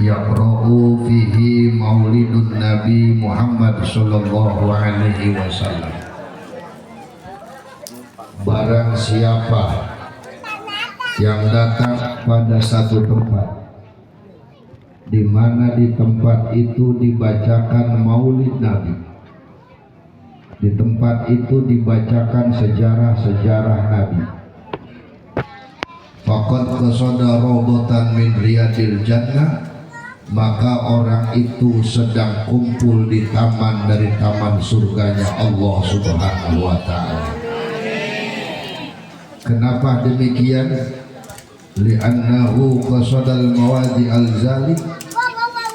yaqra'u fihi maulidun Nabi Muhammad sallallahu alaihi wasallam. Barang siapa yang datang pada satu tempat di mana di tempat itu dibacakan maulid Nabi, di tempat itu dibacakan sejarah-sejarah Nabi, faqad qasada rawdatan min riyadil jannah, maka orang itu sedang kumpul di taman dari taman surganya Allah Subhanahu wa ta'ala. Kenapa demikian? Li'annahu qasadal mawadi al-zalik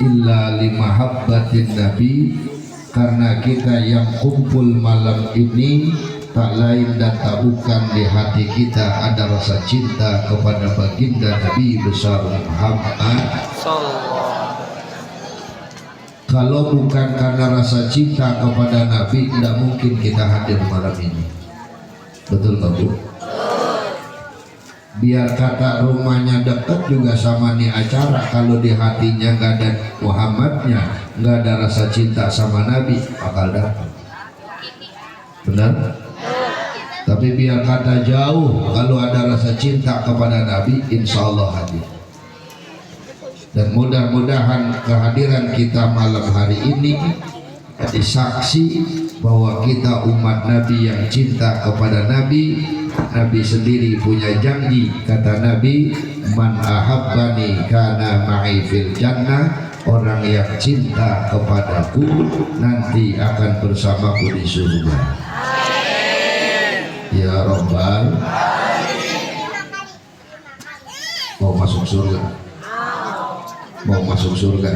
illa limahabbatin Nabi, karena kita yang kumpul malam ini tak lain dan tak bukan di hati kita ada rasa cinta kepada baginda Nabi besar Muhammad. Kalau bukan karena rasa cinta kepada Nabi, tidak mungkin kita hadir malam ini. Betul nggak Bu? Biar kata rumahnya dekat juga sama nih acara, kalau di hatinya nggak ada Muhammadnya, nggak ada rasa cinta sama Nabi, bakal datang. Benar? Tapi biar kata jauh, kalau ada rasa cinta kepada Nabi, insya Allah hadir. Dan mudah-mudahan kehadiran kita malam hari ini jadi saksi bahwa kita umat Nabi yang cinta kepada Nabi. Nabi sendiri punya janji, kata Nabi, man ahabbani kana ma'i fil jannah, orang yang cinta kepadaku nanti akan bersamaku di surga. Ya Rabbal, mau masuk surga? Mau masuk surga?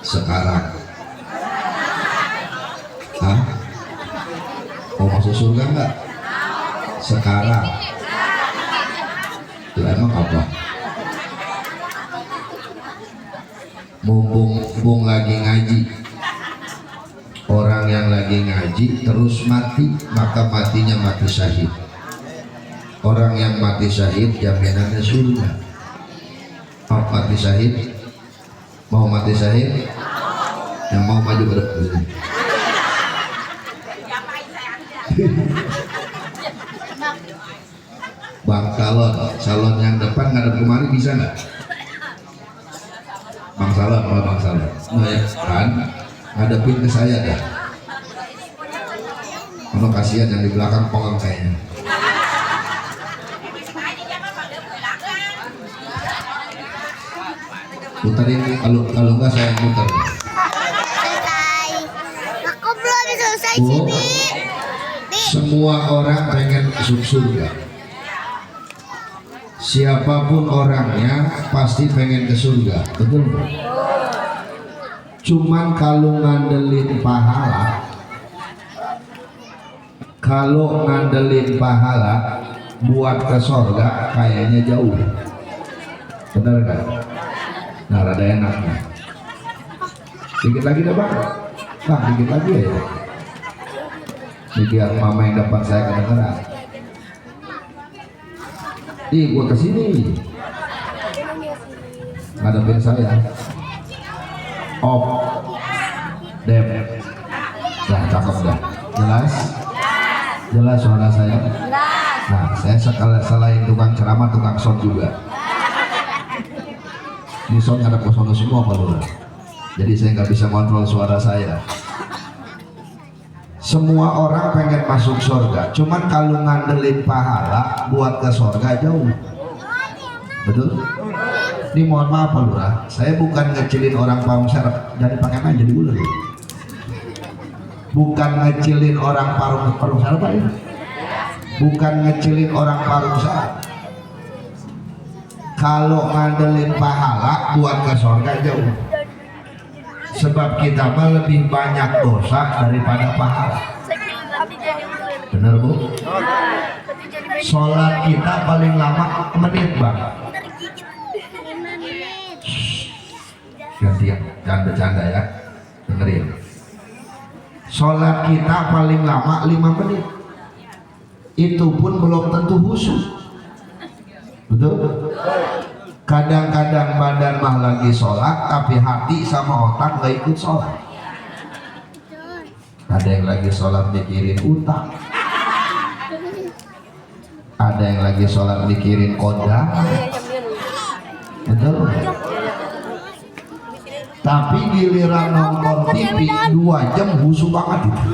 Sekarang? Hah? Mau masuk surga enggak? Sekarang? Lah emang apa? Mumpung lagi ngaji, orang yang lagi ngaji terus mati, maka matinya mati syahid. Orang yang mati syahid jaminannya surga. Mau mati syahid? Mau mati syahid? Yang mau maju ke depan. Bang calon yang depan ngadep kemari bisa nggak? Bang Salon, kalau Bang Salon, nah ya kan, ngadepin ke saya dah. Kalau kasihan yang di belakang pongang kayaknya. Puterin, kalau enggak saya puter. Selesai. Aku belum selesai Bu, sih, Bi. semua orang pengen masuk surga. Siapapun orangnya pasti pengen ke surga, betul nggak? Cuman kalau ngandelin pahala, buat ke surga kayaknya jauh, benar kan? Nah, rada enak nih. Dikit lagi deh Bang, dikit lagi ya. Ini biar mama yang depan saya kedengeran. Ih, gua kesini ngadepin saya. Op, Dep, dah cakep dah. Jelas suara saya. Nah, saya selain tukang ceramah, tukang sound juga. Ini sound ada kosono semua Pak Lurah. Jadi saya nggak bisa kontrol suara saya. Semua orang pengen masuk surga, cuman kalau ngandelin pahala buat ke surga jauh. Betul? Ini mohon maaf Pak Lurah, saya bukan ngecilin orang Parung Serap, jadi pakai main jadi ular. Bukan ngecilin orang Parung Serap Pak ya? Bukan ngecilin orang Parung Serap. Kalau ngandelin pahala buat ke surga jauh. Sebab kita mah lebih banyak dosa daripada pahala. Bener Bu? Sholat kita paling lama menit Bang. Gantian, jangan bercanda ya. Dengerin. Sholat kita paling lama 5 menit. Itu pun belum tentu khusyuk. Betul? Kadang-kadang badan mah lagi sholat, tapi hati sama otak gak ikut sholat. Ada yang lagi sholat mikirin utang, ada yang lagi sholat mikirin kodam, betul. Tapi giliran nonton TV 2 jam husu banget itu.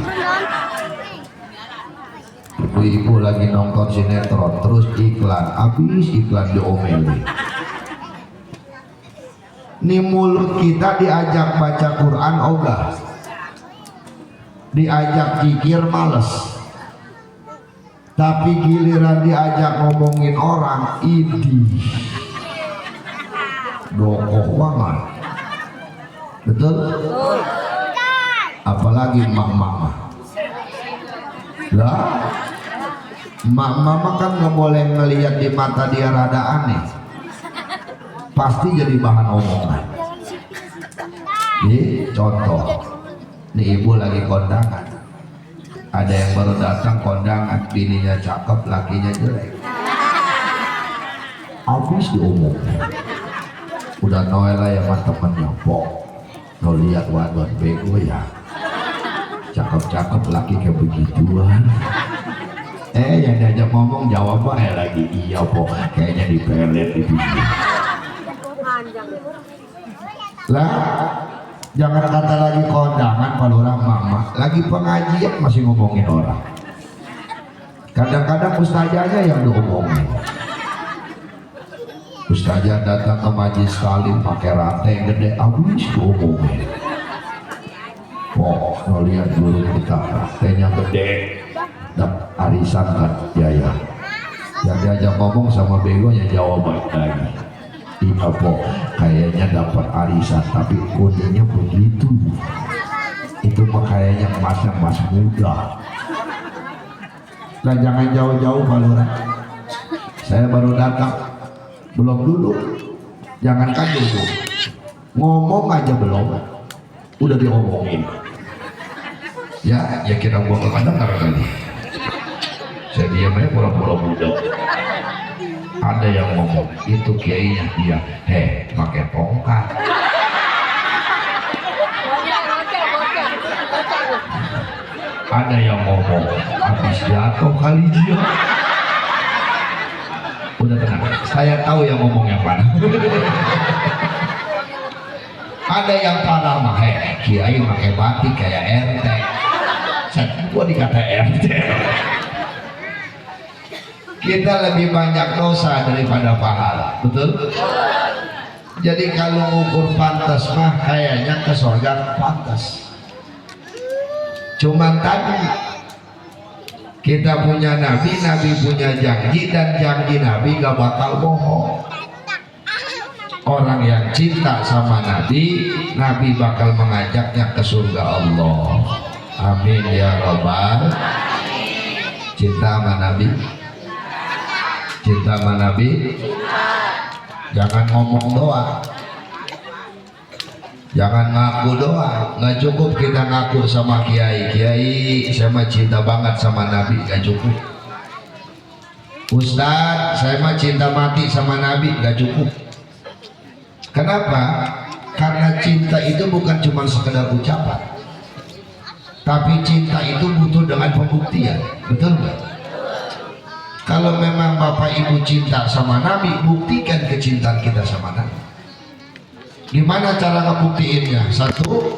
Ibu-ibu lagi nonton sinetron, terus iklan, habis iklan diomelin. Nih mulut kita diajak baca Quran ogah, diajak zikir males, tapi giliran diajak ngomongin orang idih dokoh banget, betul? Apalagi mak-mama lah, mak-mama kan nggak boleh ngelihat di mata dia rada aneh, pasti jadi bahan omongan. Ini contoh, nih ibu lagi kondangan, ada yang baru datang kondangan, bininya cakep, lakinya jelek, habis diomongin. Udah Noel lah ya sama temennya, pok no lihat wadon bego ya, cakep-cakep laki kayak begituan. Yang diajak ngomong jawab aja lagi, iya pok kayaknya dipelet di bini. Lah jangan kata lagi kondangan, kalau orang mama lagi pengajian masih ngomongin orang. Kadang-kadang ustazahnya yang diomongin. Ustazah datang ke majlis salim pakai rantai yang gede, habis diomongin. Oh, ngeliat dulu kita rantainya gede, dan arisan kan biaya. Yang diajak ngomong sama begonya jawab baik lagi. Iya po, kayaknya dapat arisan tapi kodenya begitu. Itu mah kayaknya emasnya emas muda. Nah jangan jauh-jauh Balura. Saya baru datang, belum duduk. Jangankan duduk, ngomong aja belum, udah diomongin. Ya kira gua ke kandang kali. Saya diam aja pura-pura muda. Ada yang ngomong itu kiainya dia, pakai tongkat. Ada yang ngomong habis jatuh kali dia. Udah tenang, saya tahu yang ngomong yang mana. Ada yang parah mah, kiai pakai batik kayak RT. Gua dikata RT. Kita lebih banyak dosa daripada pahala, betul? Jadi kalau ngukur pantas mah kayaknya ke surga pantas. Cuman tadi kita punya nabi, nabi punya janji, dan janji nabi gak bakal bohong. Orang yang cinta sama nabi, nabi bakal mengajaknya ke surga Allah. Amin ya robbal. Cinta sama nabi, cinta sama nabi, jangan ngomong doang, jangan ngaku doang. Nggak cukup kita ngaku sama kiai, kiai saya mah cinta banget sama nabi, nggak cukup. Ustadz saya mah cinta mati sama nabi, nggak cukup. Kenapa? Karena cinta itu bukan cuma sekedar ucapan, tapi cinta itu butuh dengan pembuktian, betul nggak? Kalau memang bapak ibu cinta sama nabi, buktikan kecintaan kita sama nabi. Gimana cara ngebuktiinnya? Satu,